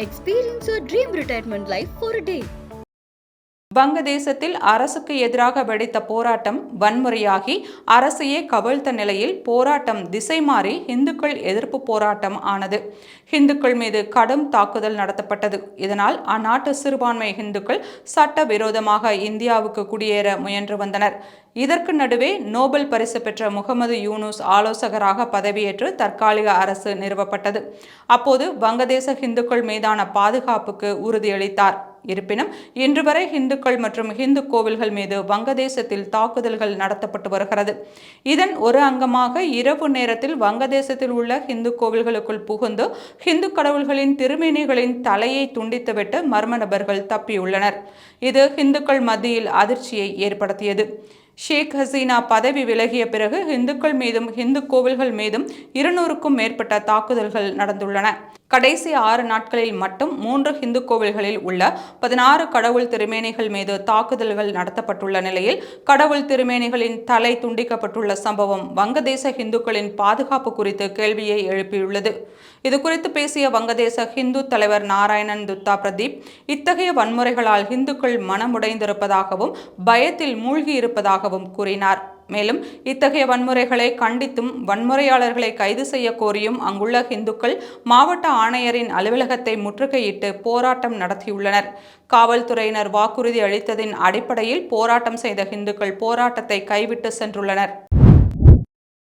Experience your dream retirement life for a day. வங்கதேசத்தில் அரசுக்கு எதிராக வெடித்த போராட்டம் வன்முறையாகி அரசையே கவிழ்த்த நிலையில் போராட்டம் திசை மாறி இந்துக்கள் எதிர்ப்பு போராட்டம் ஆனது. இந்துக்கள் மீது கடும் தாக்குதல் நடத்தப்பட்டது. இதனால் அந்நாட்டு சிறுபான்மை இந்துக்கள் சட்டவிரோதமாக இந்தியாவுக்கு குடியேற முயன்று வந்தனர். இதற்கு நடுவே நோபல் பரிசு பெற்ற முகமது யூனுஸ் ஆலோசகராக பதவியேற்று தற்காலிக அரசு நிறுவப்பட்டது. அப்போது வங்கதேச இந்துக்கள் மீதான பாதுகாப்புக்கு உறுதியளித்தார். இருப்பினும் இன்று வரை இந்துக்கள் மற்றும் இந்து கோவில்கள் மீது வங்கதேசத்தில் தாக்குதல்கள் நடத்தப்பட்டு வருகிறது. இதன் ஒரு அங்கமாக இரவு நேரத்தில் வங்கதேசத்தில் உள்ள இந்து கோவில்களுக்குள் புகுந்து இந்து கடவுள்களின் திருமேனிகளின் தலையை துண்டித்துவிட்டு மர்ம நபர்கள் தப்பியுள்ளனர். இது இந்துக்கள் மத்தியில் அதிர்ச்சியை ஏற்படுத்தியது. ஷேக் ஹசீனா பதவி விலகிய பிறகு இந்துக்கள் மீதும் இந்து கோவில்கள் மீதும் 200க்கும் மேற்பட்ட தாக்குதல்கள் நடந்துள்ளன. கடைசி 6 நாட்களில் மட்டும் 3 இந்து கோவில்களில் உள்ள 16 கடவுள் திருமேனிகள் மீது தாக்குதல்கள் நடத்தப்பட்டுள்ள நிலையில் கடவுள் திருமேனிகளின் தலை துண்டிக்கப்பட்டுள்ள சம்பவம் வங்கதேச இந்துக்களின் பாதுகாப்பு குறித்து கேள்வியை எழுப்பியுள்ளது. இதுகுறித்து பேசிய வங்கதேச இந்து தலைவர் நாராயணன் துத்தா பிரதீப், இத்தகைய வன்முறைகளால் இந்துக்கள் மனமுடைந்திருப்பதாகவும் பயத்தில் மூழ்கியிருப்பதாகவும் கூறினார். மேலும் இத்தகைய வன்முறைகளை கண்டித்தும் வன்முறையாளர்களை கைது செய்ய கோரியும் அங்குள்ள இந்துக்கள் மாவட்ட ஆணையரின் அலுவலகத்தை முற்றுகையிட்டு போராட்டம் நடத்தியுள்ளனர். காவல்துறையினர் வாக்குறுதி அளித்ததின் அடிப்படையில் போராட்டம் செய்த இந்துக்கள் போராட்டத்தை கைவிட்டு சென்றுள்ளனர்.